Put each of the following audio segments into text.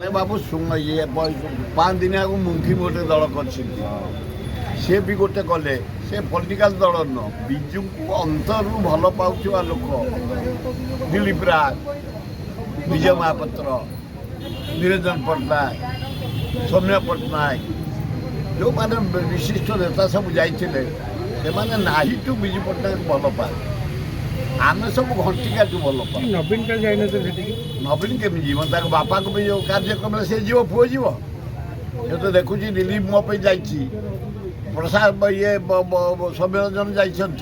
बाबू ये 5 दिन आगे मुंखी गोटे दल कर सी भी गोटे कले से पॉलिटिकल दल न विजु को अंतर भल पावा लोक दिलीप राय विजय महापात्र निरंजन पट्टनायक सौम्य पट्टनायक जो मैंने विशिष्ट नेता सब जाते टू विजु पट्टनायक भल पाए आम सब घंटिका भल पाए नवीन का जाए नवीन केमी जीव बापा को भी जो कार्यक्रम से जीव पुओ जीव ये तो देखुच दिलीप मो जाइए प्रसाद ये सौम्यरंजन जाइंट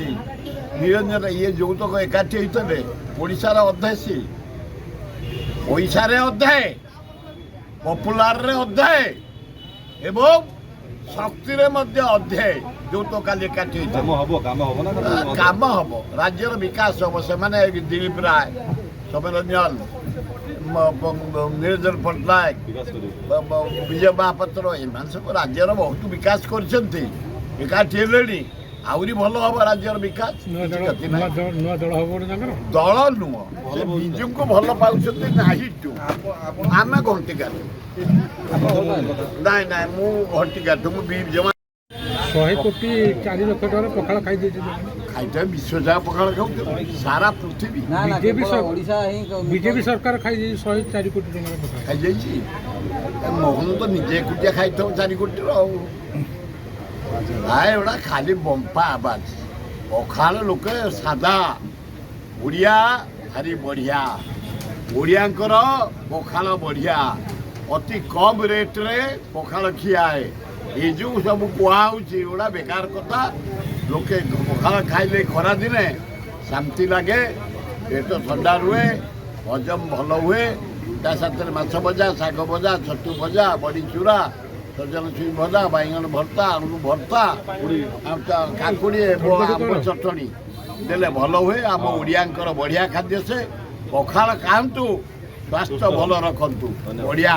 निरंजन ये যৌতুক एकाठी होते ओडार अधे सी पैसार अधे पपुलार अधे एवं शक्ति अधे যৌতুক काली एकाठी काम हम राज्यर विकास हम से दिलीप राय सौम्यरंजन निरंजन पट्टनायक विजय महापात्र एम सब राज्यर बहुत विकास करठी आहरी भल हम राज्यर विकास दल नुह विजु को भल पाँच आम घंटिका ना ना घंटिका जमा 100 कोटी 4 लाख टका पखाड़ खाई खाई विश्व जगह पखाड़ खाऊ सारा पृथ्वी बीजेपी सरकार खाई 104 कोटी टका खाई जाइए मोहन तो निजे एकुटिया खाई 4 कोटी एटा खाली बंपा आवाज पखाड़ लोक सादा ओडिया भारी बढ़िया ओडियांकर पखाड़ बढ़िया अति कम रेट रे पखाड़ खियाए ये जो सब कहुड़ा बेकार कथा लोके पखाड़ खाइले खरा दिने शांति लगे पेट ठंडा रुए हजम भल हुए ता साथ माछ भजा शाग भजा छतु भजा बड़ी चूरा सजन छुई भजा बैगन भर्ता आलू भर्ता काकुड़ी आम चटणी देले भल हुए आम ओडियांकर बढ़िया खाद्य से पखाड़ खातु स्वास्थ्य भल रखु बढ़िया।